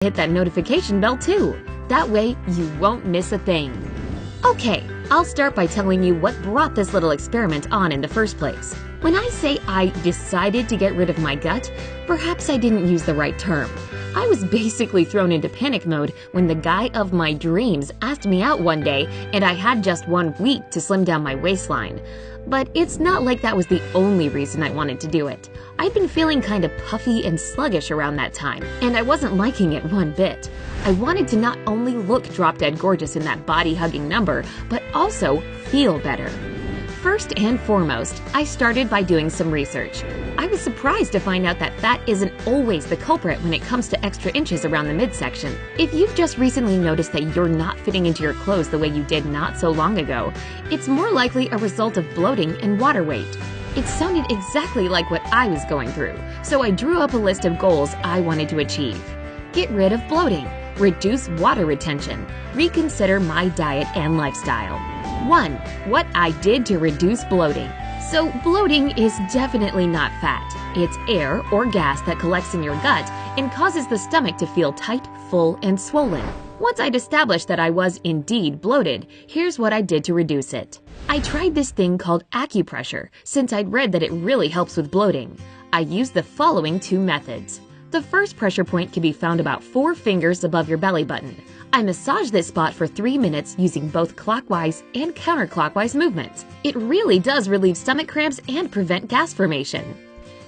hit that notification bell too. That way, you won't miss a thing. Okay, I'll start by telling you what brought this little experiment on in the first place. When I say I decided to get rid of my gut, perhaps I didn't use the right term. I was basically thrown into panic mode when the guy of my dreams asked me out one day and I had just 1 week to slim down my waistline. But it's not like that was the only reason I wanted to do it. I'd been feeling kind of puffy and sluggish around that time, and I wasn't liking it one bit. I wanted to not only look drop-dead gorgeous in that body-hugging number, but also feel better. First and foremost, I started by doing some research. I was surprised to find out that fat isn't always the culprit when it comes to extra inches around the midsection. If you've just recently noticed that you're not fitting into your clothes the way you did not so long ago, it's more likely a result of bloating and water weight. It sounded exactly like what I was going through, so I drew up a list of goals I wanted to achieve. Get rid of bloating, reduce water retention, reconsider my diet and lifestyle. 1. What I did to reduce bloating. So bloating is definitely not fat. It's air or gas that collects in your gut and causes the stomach to feel tight, full, and swollen. Once I'd established that I was indeed bloated, here's what I did to reduce it. I tried this thing called acupressure, since I'd read that it really helps with bloating. I used the following 2 methods. The first pressure point can be found about 4 fingers above your belly button. I massage this spot for 3 minutes using both clockwise and counterclockwise movements. It really does relieve stomach cramps and prevent gas formation.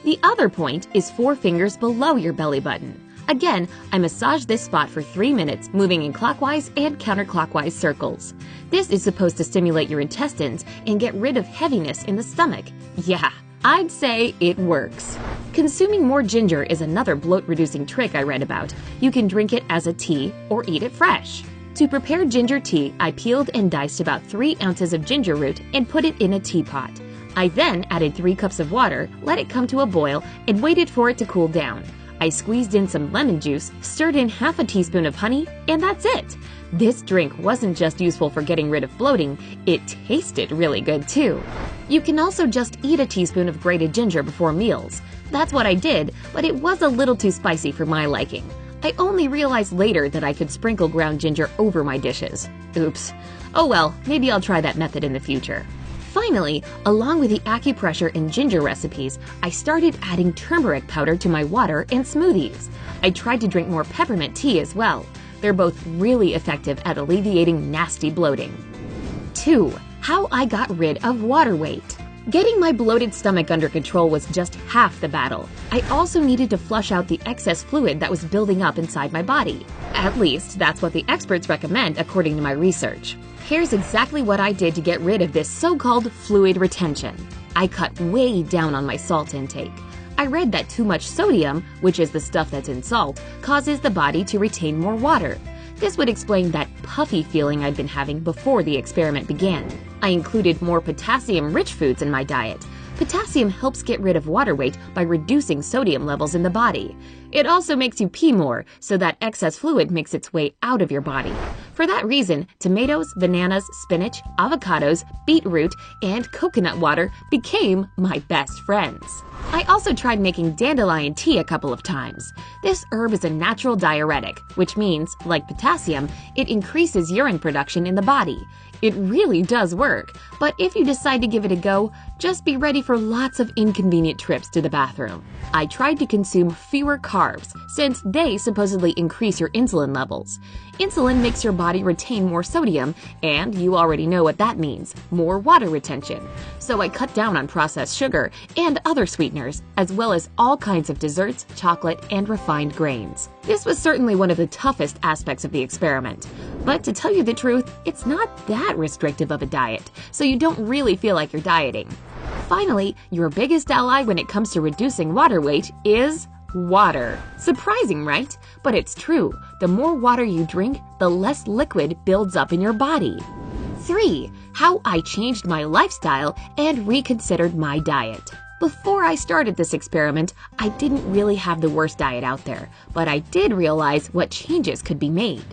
The other point is 4 fingers below your belly button. Again, I massage this spot for 3 minutes, moving in clockwise and counterclockwise circles. This is supposed to stimulate your intestines and get rid of heaviness in the stomach. Yeah, I'd say it works. Consuming more ginger is another bloat-reducing trick I read about. You can drink it as a tea or eat it fresh. To prepare ginger tea, I peeled and diced about 3 ounces of ginger root and put it in a teapot. I then added 3 cups of water, let it come to a boil, and waited for it to cool down. I squeezed in some lemon juice, stirred in half a teaspoon of honey, and that's it. This drink wasn't just useful for getting rid of bloating, it tasted really good too. You can also just eat a teaspoon of grated ginger before meals. That's what I did, but it was a little too spicy for my liking. I only realized later that I could sprinkle ground ginger over my dishes. Oops. Oh well, maybe I'll try that method in the future. Finally, along with the acupressure and ginger recipes, I started adding turmeric powder to my water and smoothies. I tried to drink more peppermint tea as well. They're both really effective at alleviating nasty bloating. 2. How I got rid of water weight. Getting my bloated stomach under control was just half the battle. I also needed to flush out the excess fluid that was building up inside my body. At least, that's what the experts recommend according to my research. Here's exactly what I did to get rid of this so-called fluid retention. I cut way down on my salt intake. I read that too much sodium, which is the stuff that's in salt, causes the body to retain more water. This would explain that puffy feeling I'd been having before the experiment began. I included more potassium-rich foods in my diet. Potassium helps get rid of water weight by reducing sodium levels in the body. It also makes you pee more, so that excess fluid makes its way out of your body. For that reason, tomatoes, bananas, spinach, avocados, beetroot, and coconut water became my best friends. I also tried making dandelion tea a couple of times. This herb is a natural diuretic, which means, like potassium, it increases urine production in the body. It really does work, but if you decide to give it a go, just be ready for lots of inconvenient trips to the bathroom. I tried to consume fewer carbs, since they supposedly increase your insulin levels. Insulin makes your body retain more sodium, and you already know what that means, more water retention. So I cut down on processed sugar and other sweeteners, as well as all kinds of desserts, chocolate, and refined grains. This was certainly one of the toughest aspects of the experiment. But to tell you the truth, it's not that restrictive of a diet, so you don't really feel like you're dieting. Finally, your biggest ally when it comes to reducing water weight is water. Surprising, right? But it's true. The more water you drink, the less liquid builds up in your body. 3. How I changed my lifestyle and reconsidered my diet. Before I started this experiment, I didn't really have the worst diet out there, but I did realize what changes could be made.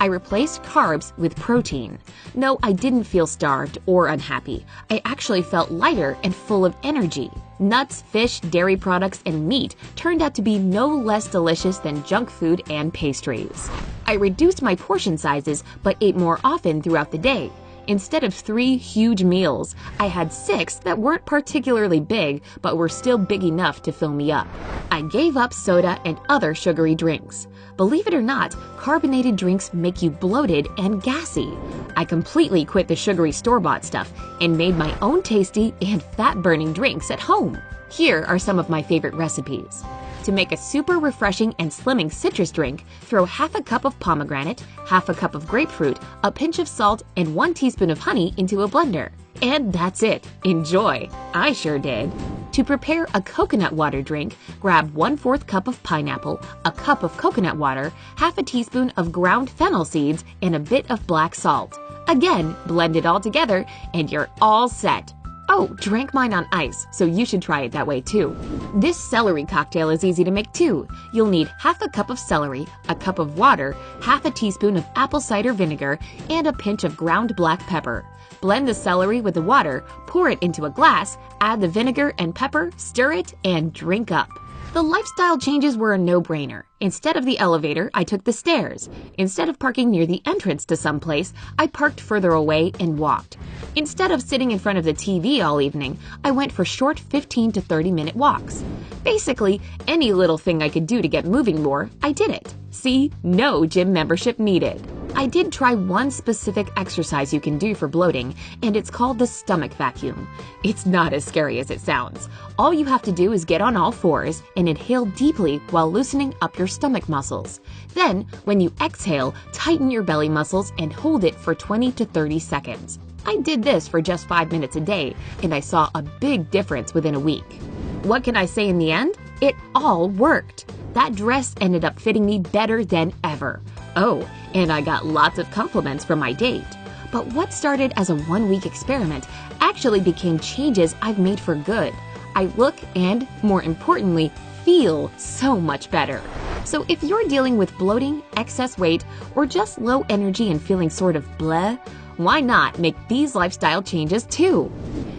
I replaced carbs with protein. No, I didn't feel starved or unhappy. I actually felt lighter and full of energy. Nuts, fish, dairy products, and meat turned out to be no less delicious than junk food and pastries. I reduced my portion sizes but ate more often throughout the day. Instead of 3 huge meals, I had 6 that weren't particularly big but were still big enough to fill me up. I gave up soda and other sugary drinks. Believe it or not, carbonated drinks make you bloated and gassy. I completely quit the sugary store-bought stuff and made my own tasty and fat-burning drinks at home. Here are some of my favorite recipes. To make a super refreshing and slimming citrus drink, throw half a cup of pomegranate, half a cup of grapefruit, a pinch of salt, and 1 teaspoon of honey into a blender. And that's it. Enjoy! I sure did. To prepare a coconut water drink, grab 1/4 cup of pineapple, a cup of coconut water, half a teaspoon of ground fennel seeds, and a bit of black salt. Again, blend it all together and you're all set. Oh, drank mine on ice, so you should try it that way too. This celery cocktail is easy to make too. You'll need half a cup of celery, a cup of water, half a teaspoon of apple cider vinegar, and a pinch of ground black pepper. Blend the celery with the water, pour it into a glass, add the vinegar and pepper, stir it, and drink up. The lifestyle changes were a no-brainer. Instead of the elevator, I took the stairs. Instead of parking near the entrance to some place, I parked further away and walked. Instead of sitting in front of the TV all evening, I went for short 15 to 30-minute walks. Basically, any little thing I could do to get moving more, I did it. See, no gym membership needed. I did try one specific exercise you can do for bloating, and it's called the stomach vacuum. It's not as scary as it sounds. All you have to do is get on all fours and inhale deeply while loosening up your stomach muscles. Then, when you exhale, tighten your belly muscles and hold it for 20 to 30 seconds. I did this for just 5 minutes a day, and I saw a big difference within a week. What can I say in the end? It all worked. That dress ended up fitting me better than ever. Oh, and I got lots of compliments from my date. But what started as a 1-week experiment actually became changes I've made for good. I look and, more importantly, feel so much better. So if you're dealing with bloating, excess weight, or just low energy and feeling sort of bleh, why not make these lifestyle changes too?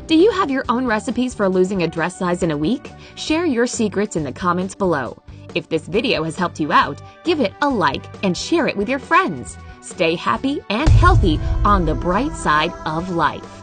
Do you have your own recipes for losing a dress size in a week? Share your secrets in the comments below. If this video has helped you out, give it a like and share it with your friends. Stay happy and healthy on the bright side of life.